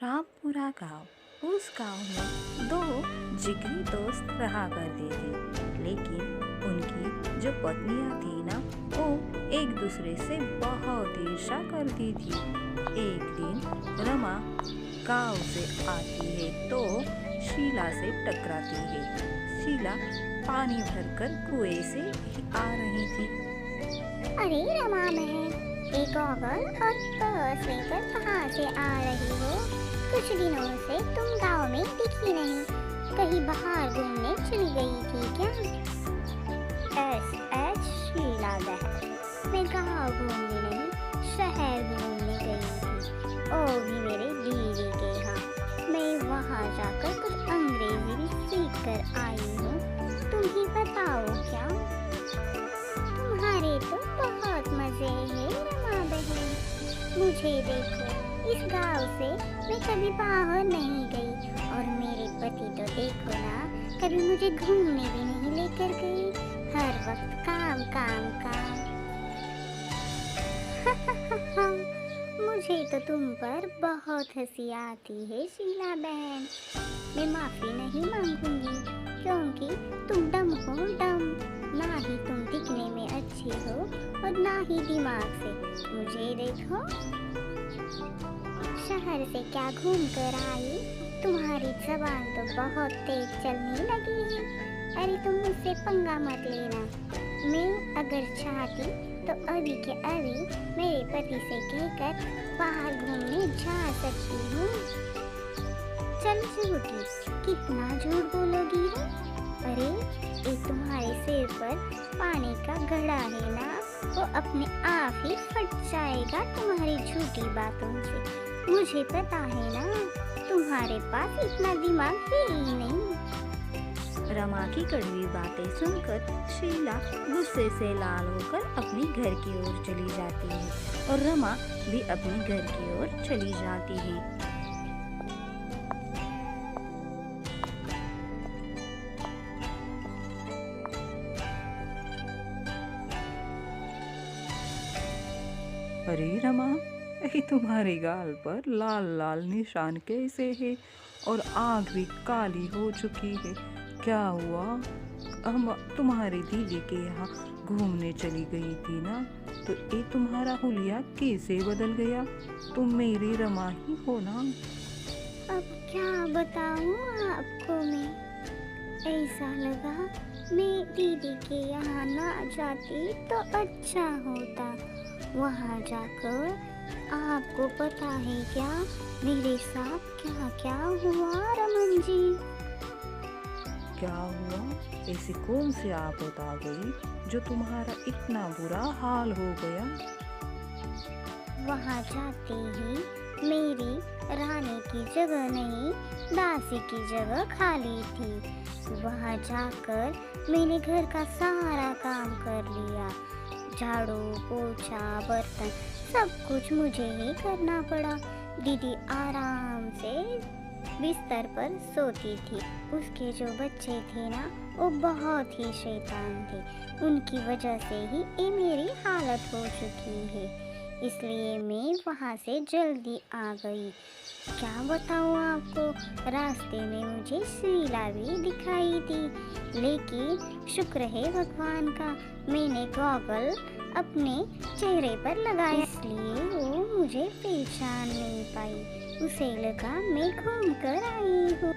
रामपुरा गांव। उस गांव में दो जिगरी दोस्त रहा करते थे, लेकिन उनकी जो पत्नियां थी ना, वो एक दूसरे से बहुत ईर्ष्या करती थी। एक दिन रमा गांव से आती है तो शीला से टकराती है। शीला पानी भरकर कुएं से आ रही थी। अरे रमा बहन, ये गॉगल और पर्स लेकर कहाँ से आ रही हो? कुछ दिनों से तुम गांव में दिखी नहीं, कहीं बाहर घूमने चली गई थी क्या? एस एच शीला बहन, मैं गांव घूमने नहीं, शहर घूमने गई थी, ओ भी मेरे दीदी के यहाँ। मैं वहाँ जाकर कुछ अंग्रेजी भी सीख कर आई हूँ। तुम ही बताओ क्या? तुम्हारे तो बहुत मजे हैं रमा बहन। मुझे देखो, इस गांव से मैं कभी बाहर नहीं गई, और मेरे पति तो देखो ना, कभी मुझे घूमने भी नहीं लेकर गए। हर वक्त काम काम काम। मुझे तो तुम पर बहुत हंसी आती है शीला बहन। मैं माफी नहीं मांगूंगी, क्योंकि तुम डम हो डम। ना ही तुम दिखने में अच्छी हो और ना ही दिमाग से। मुझे देखो, शहर से क्या घूम कर आई, तुम्हारी जबान तो बहुत तेज चलने लगी है। अरे तुम मुझसे पंगा मत लेना। मैं अगर चाहती तो अभी के अभी मेरे पति से कहकर बाहर घूमने जा सकती हूँ। चल झूठी, कितना झूठ बोलोगी हो? अरे ये तुम्हारे सिर पर पानी का घड़ा है ना, वो अपने आप ही फट जाएगा तुम्हारी झूठी बातों से। मुझे पता है ना, तुम्हारे पास इतना दिमाग है ही नहीं। रमा की कड़वी बातें सुनकर शीला गुस्से से लाल होकर अपने घर की ओर चली जाती है और रमा भी अपने घर की ओर चली जाती है। अरे रमा, ये तुम्हारे गाल पर लाल लाल निशान कैसे है और आँख भी काली हो चुकी है? क्या हुआ? हम तुम्हारी दीदी के यहाँ घूमने चली गई थी ना, तो ये तुम्हारा हुलिया कैसे बदल गया? तुम मेरी रमा ही हो ना? अब क्या बताऊँ आपको मैं? ऐसा लगा मैं दीदी के यहाँ ना जाती तो अच्छा होता। वहाँ जाकर आपको पता है क्या मेरे साथ क्या क्या हुआ रमन जी? क्या हुआ? ऐसी कौन सी आफत आ गई जो तुम्हारा इतना बुरा हाल हो गया? वहाँ जाते ही मेरी रहने की जगह नहीं, दासी की जगह खाली थी। वहाँ जाकर मैंने घर का सारा काम कर लिया। झाड़ू पोछा बर्तन सब कुछ मुझे ही करना पड़ा। दीदी आराम से बिस्तर पर सोती थी। उसके जो बच्चे थे ना, वो बहुत ही शैतान थे। उनकी वजह से ही ये मेरी हालत हो चुकी है। इसलिए मैं वहाँ से जल्दी आ गई। क्या बताऊँ आपको, रास्ते में मुझे शीला भी दिखाई दी, लेकिन शुक्र है भगवान का, मैंने गॉगल अपने चेहरे पर लगाया, इसलिए वो मुझे पहचान नहीं पाई। उसे लगा मैं घूम कर आई हूँ।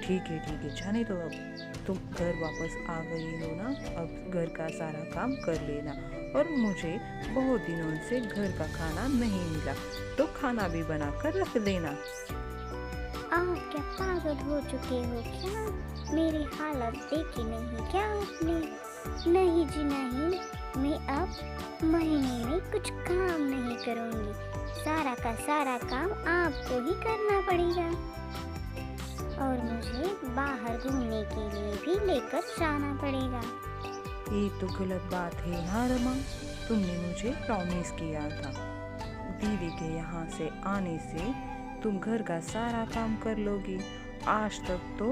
ठीक है, जाने दो। अब तुम घर वापस आ गई हो ना, अब घर का सारा काम कर लेना। और मुझे बहुत दिनों से घर का खाना नहीं मिला, तो खाना भी बना कर रख देना। आप क्या पागल हो चुके हो क्या? मेरी हालत देखी नहीं क्या आपने? नहीं जी नहीं, मैं अब महीने में कुछ काम नहीं करूँगी। सारा का सारा काम आपको ही करना पड़ेगा, और मुझे बाहर घूमने के लिए भी लेकर जाना पड़ेगा। ये तो गलत बात है ना रमा, तुमने मुझे प्रॉमिस किया था दीदी के यहाँ से आने से तुम घर का सारा काम कर लोगी। आज तक तो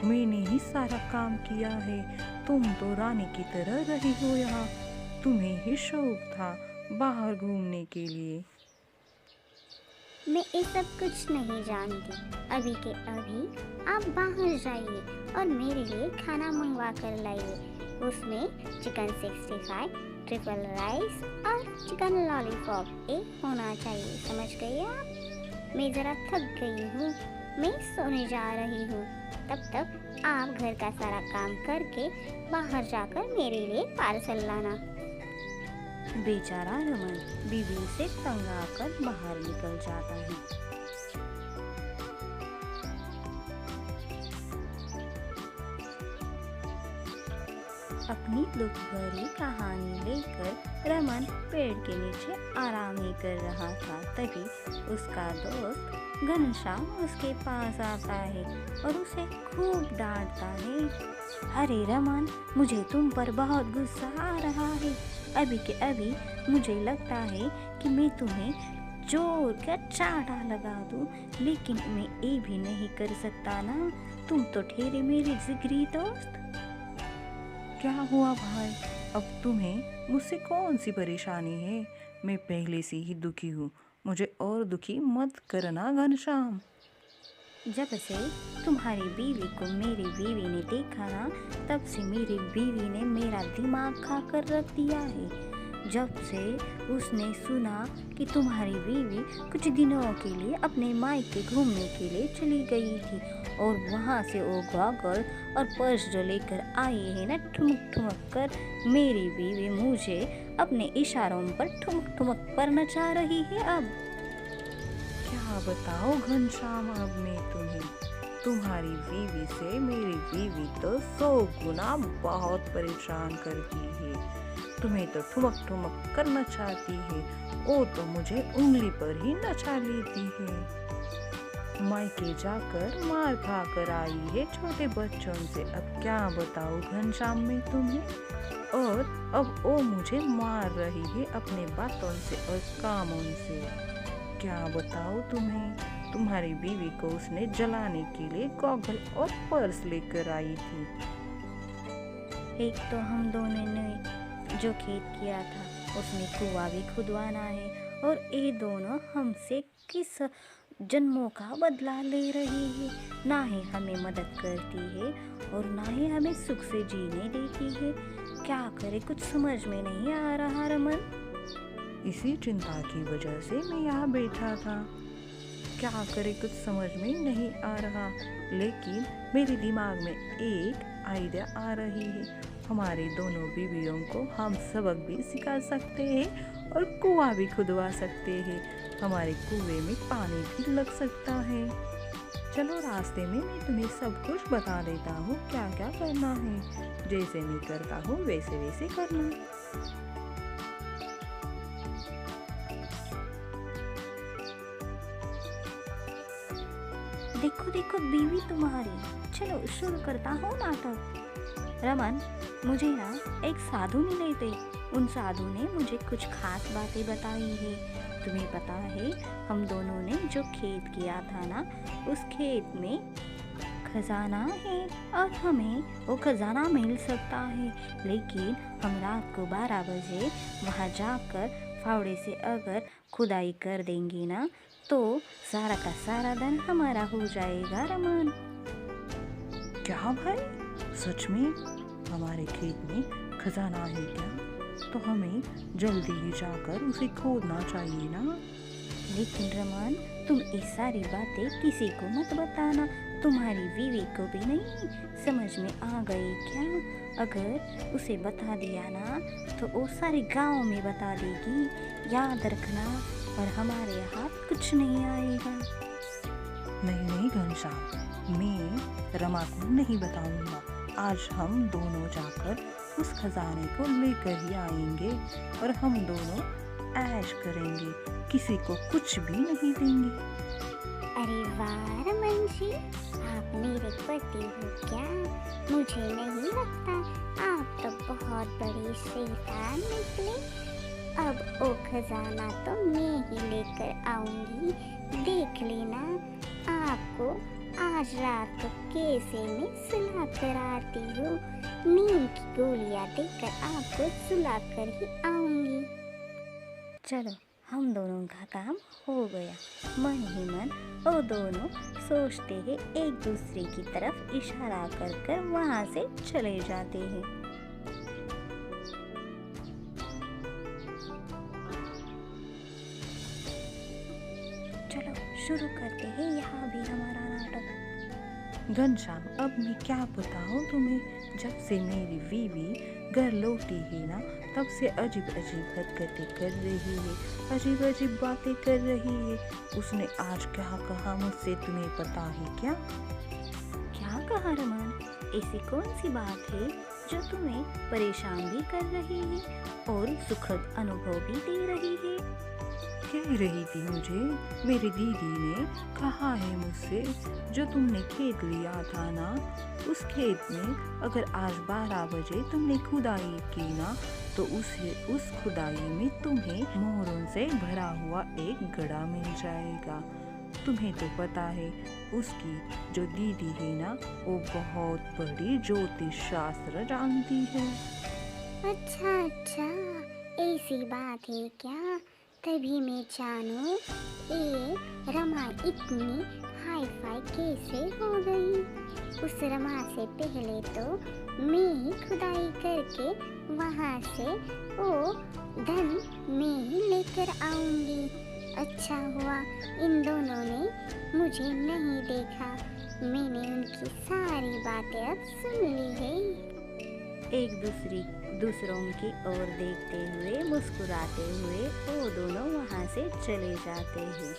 मैंने ही सारा काम किया है। तुम तो रानी की तरह रही हो यहाँ, तुम्हें ही शौक था बाहर घूमने के लिए। मैं ये सब कुछ नहीं जानती। अभी के अभी आप बाहर जाइए और मेरे लिए खाना मंगवा कर लाइए। उसमें चिकन 65, ट्रिपल राइस और चिकन लॉलीपॉप एक होना चाहिए। समझ गए आप? मैं ज़रा थक गई हूँ, मैं सोने जा रही हूँ। तब तक आप घर का सारा काम करके बाहर जाकर मेरे लिए पार्सल लाना। बेचारा रमन बीवी से तंग आकर बाहर निकल जाता है। अपनी दुख भरी कहानी लेकर रमन पेड़ के नीचे आराम ही कर रहा था। तभी उसका दोस्त घनश्याम उसके पास आता है और उसे खूब डांटता है। अरे रमन, मुझे तुम पर बहुत गुस्सा आ रहा है। अभी के अभी मुझे लगता है कि मैं तुम्हें जोर का चाटा लगा दूं, लेकिन मैं ये भी नहीं कर सकता ना। तुम तो ठहरे मेरे जिगरी दोस्त। क्या हुआ भाई? अब तुम्हें मुझसे कौन सी परेशानी है? मैं पहले से ही दुखी हूँ, मुझे और दुखी मत करना घनश्याम। जब से तुम्हारी बीवी को मेरी बीवी ने देखा ना, तब से मेरी बीवी ने मेरा दिमाग खा कर रख दिया है। जब से उसने सुना कि तुम्हारी बीवी कुछ दिनों के लिए अपने मायके घूमने के लिए चली गई थी और वहाँ से वो गॉगल और पर्स जो लेकर आई है ना, ठुमक ठुमक कर मेरी बीवी मुझे अपने इशारों पर ठुमक ठुमक कर नचा रही है। अब क्या बताओ घनश्याम, अब मैं तुम्हारी बीवी से मेरी बीवी तो 100 गुना बहुत परेशान करती है। तुम्हें तो ठुमक ठुमक कर नचाती है, वो तो मुझे उंगली पर ही नचा लेती है। मायके जाकर मार खा कर आई है छोटे बच्चों से। अब क्या बताऊं घनश्याम मैं तुम्हें, और अब वो मुझे मार रही है अपने बातों से और कामों से। क्या बताऊं तुम्हें, तुम्हारी बीवी को उसने जलाने के लिए गॉगल और पर्स लेकर आई थी। एक तो हम दोनों ने जो खेत किया था उसमें कुआं भी खुदवाना है, और ये दोनों हमसे किस जन्मों का बदला ले रही है। ना ही हमें मदद करती है और ना ही हमें सुख से जीने देती है। क्या करे, कुछ समझ में नहीं आ रहा रमन। इसी चिंता की वजह से मैं यहाँ बैठा था। क्या करे, कुछ समझ में नहीं आ रहा, लेकिन मेरे दिमाग में एक आइडिया आ रही है। हमारे दोनों बीवियों को हम सबक भी सिखा सकते हैं और कुआं भी खुदवा सकते हैं। हमारे कुएं में पानी भी लग सकता है। चलो, रास्ते में मैं तुम्हें सब कुछ बता देता हूँ क्या क्या करना है। जैसे मैं करता हूँ वैसे वैसे करना। देखो देखो बीवी तुम्हारी। चलो शुरू करता हूँ नाटक। रमन, मुझे ना एक साधु मिले थे। उन साधु ने मुझे कुछ खास बातें बताई है। तुम्हें पता है, हम दोनों ने जो खेत किया था ना, उस खेत में खजाना है और हमें वो खजाना मिल सकता है, लेकिन हम रात को 12 बजे वहाँ जाकर फावड़े से अगर खुदाई कर देंगे ना, तो सारा का सारा धन हमारा हो जाएगा रमन। क्या भाई, सच में हमारे खेत में खजाना है क्या? तो हमें जल्दी ही जाकर उसे खोदना चाहिए ना। लेकिन रमन, तुम ये सारी बातें किसी को मत बताना। तुम्हारी बीवी को भी नहीं समझ में आ गई क्या? अगर उसे बता दिया ना, तो वो सारे गांव में बता देगी। याद रखना, और हमारे हाथ कुछ नहीं आएगा। नहीं नहीं घनश्याम, मैं रमा को नहीं बताऊंगा। आज हम दोनों जाकर उस खजाने को लेकर ही आएंगे और हम दोनों ऐश करेंगे, किसी को कुछ भी नहीं देंगे। अरे वाह रमन जी, आप मेरे पति हो क्या? मुझे नहीं लगता, आप तो बहुत बड़ी शैतान निकले। अब वो खजाना तो मैं ही लेकर आऊंगी। देख लेना, आपको आज रात को कैसे मैं सुला कर आती हूँ। नींद की गोलियाँ देकर आपको सुला कर ही आऊंगी। चलो, हम दोनों का काम हो गया। मन ही मन वो दोनों सोचते हैं, एक दूसरे की तरफ इशारा कर कर वहाँ से चले जाते हैं। चलो शुरू करते हैं यहाँ भी हमारा नाटक। घनश्याम, अब मैं क्या बताऊँ तुम्हें, जब से मेरी बीवी घर लौटी है ना, तब से अजीब अजीब हरकतें कर रही है, अजीब अजीब बातें कर रही है। उसने आज क्या कहा मुझसे तुम्हें पता है क्या? क्या कहा रमान? ऐसी कौन सी बात है जो तुम्हें परेशान भी कर रही है और सुखद अनुभव भी दे रही है? कह रही थी मुझे, मेरी दीदी ने कहा है मुझसे, जो तुमने खेत लिया था ना, उस खेत में अगर आज 12 बजे तुमने खुदाई की ना, तो उस खुदाई में तुम्हें मोहरों से भरा हुआ एक घड़ा मिल जाएगा। तुम्हें तो पता है, उसकी जो दीदी है ना, वो बहुत बड़ी ज्योतिष शास्त्र जानती है। अच्छा अच्छा, ऐसी बात है क्या? तभी मैं जानूं ये रमा इतनी हाई फाई कैसे हो गई। उस रमा से पहले तो मैं ही खुदाई करके वहाँ से वो धन मैं ही लेकर आऊंगी। अच्छा हुआ इन दोनों ने मुझे नहीं देखा, मैंने उनकी सारी बातें अब सुन ली है। एक दूसरों की ओर देखते हुए मुस्कुराते हुए वो दोनों वहाँ से चले जाते हैं।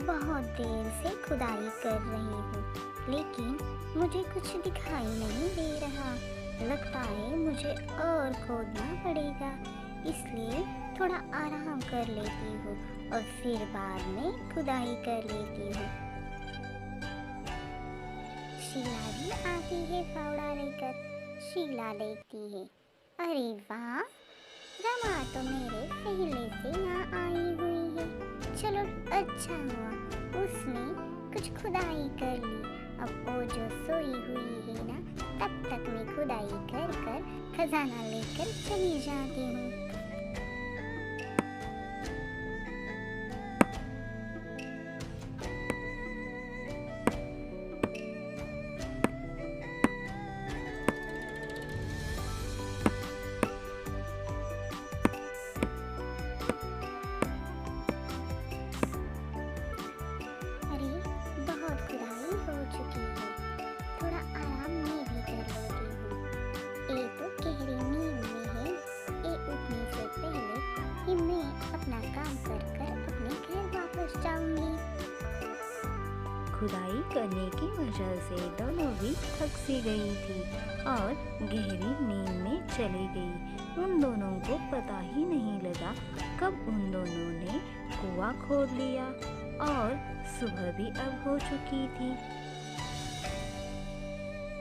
बहुत देर से खुदाई कर रही हूँ, लेकिन मुझे कुछ दिखाई नहीं दे रहा। लगता है मुझे और खोदना पड़ेगा, इसलिए थोड़ा आराम कर लेती हूँ और फिर बाद में खुदाई कर लेती हूँ। शीला भी आती है फावड़ा लेकर। शीला देखती है, अरे वाह, रमा तो मेरे पहले से यहाँ आई हुई है। चलो अच्छा हुआ उसने कुछ खुदाई कर ली। अब वो जो सोई हुई है ना, तब तक मैं खुदाई कर कर खजाना लेकर चली जाती हूँ। अरे बहुत खुदाई हो चुकी है, थोड़ा आराम मैं भी कर लेती हूँ। ये तो गहरी नींद में है, ये उठने से पहले ही मैं अपना काम कर कर अपने घर वापस जाऊंगी। खुदाई करने की वजह से दोनों भी थक सी गई थी और गहरी नींद में चली गई। उन दोनों को पता ही नहीं लगा कब उन दोनों ने कुआं खोद लिया और सुबह भी अब हो चुकी थी।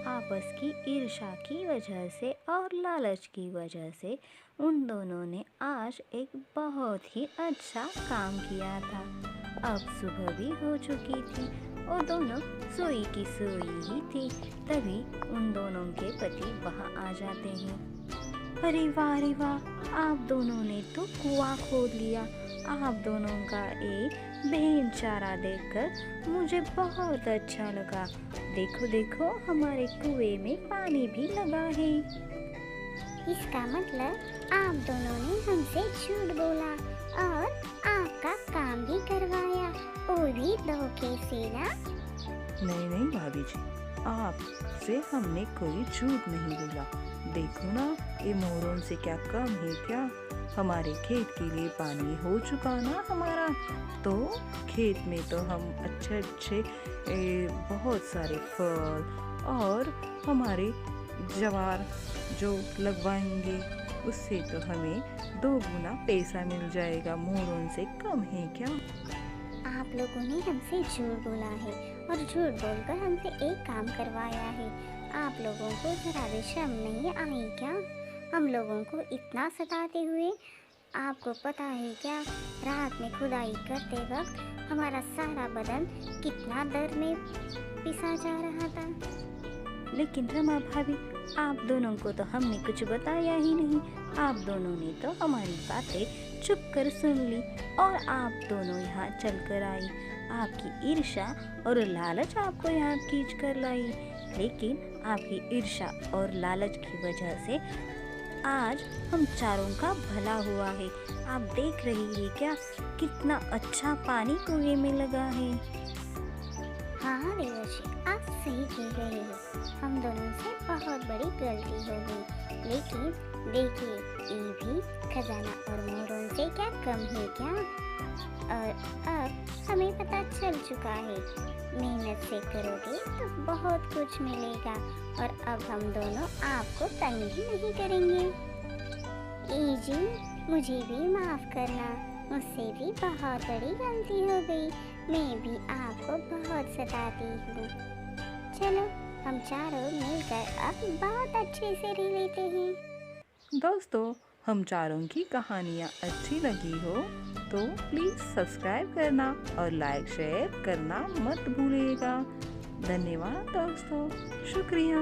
आपस की ईर्ष्या की वजह से और लालच की वजह से उन दोनों ने आज एक बहुत ही अच्छा काम किया था। अब सुबह भी हो चुकी थी और दोनों सोई की सोई ही थी। तभी उन दोनों के पति वहाँ आ जाते हैं। अरे वाह, आप दोनों ने तो कुआं खोद लिया। आप दोनों का एक बेहद चारा देखकर मुझे बहुत अच्छा लगा। देखो देखो, हमारे कुएं में पानी भी लगा है। इसका मतलब आप दोनों ने हमसे झूठ बोला और आपका काम भी करवाया, और भी धोखे से ना। नहीं भाभी जी, आपसे हमने कोई झूठ नहीं बोला। देखो ना, ये मोरों से क्या कम है क्या? हमारे खेत के लिए पानी हो चुका ना हमारा, तो खेत में तो हम अच्छे बहुत सारे फल और हमारे ज्वार जो लगवाएंगे, उससे तो हमें 2 गुना पैसा मिल जाएगा। मोरों से कम है क्या? आप लोगों ने हमसे झूठ बोला है और झूठ बोलकर हमसे एक काम करवाया है। आप लोगों को जरा भी शर्म नहीं आई क्या? हम लोगों को इतना सताते हुए। आपको पता है क्या, रात में खुदाई करते वक्त हमारा सारा बदन कितना दर्द में पिसा जा रहा था। लेकिन रमा भाभी, आप दोनों को तो हमने कुछ बताया ही नहीं। आप दोनों ने तो हमारी बातें चुप कर सुन ली और आप दोनों यहाँ चल कर आई। आपकी ईर्ष्या और लालच आपको यहाँ खींच कर लाई। लेकिन आपकी ईर्ष्या और लालच की वजह से आज हम चारों का भला हुआ है। आप देख रही है क्या, कितना अच्छा पानी कुएं में लगा है। हाँ देवर्षि, आप सही कह रहे हैं। हम दोनों से बहुत बड़ी गलती हो गई। लेकिन देखिए, ये भी खजाना और मोरों से क्या कम है क्या। और अब हमें पता चल चुका है, मेहनत से करोगे तो बहुत कुछ मिलेगा। और अब हम दोनों आपको तंग ही नहीं करेंगे। ए जी, मुझे भी माफ करना, मुझसे भी बहुत बड़ी गलती हो गई। मैं भी आपको बहुत सताती हूँ। चलो, हम चारों मिलकर अब बहुत अच्छे से रह लेते हैं। दोस्तों, हम चारों की कहानियाँ अच्छी लगी हो तो प्लीज़ सब्सक्राइब करना और लाइक शेयर करना मत भूलिएगा। धन्यवाद दोस्तों, शुक्रिया।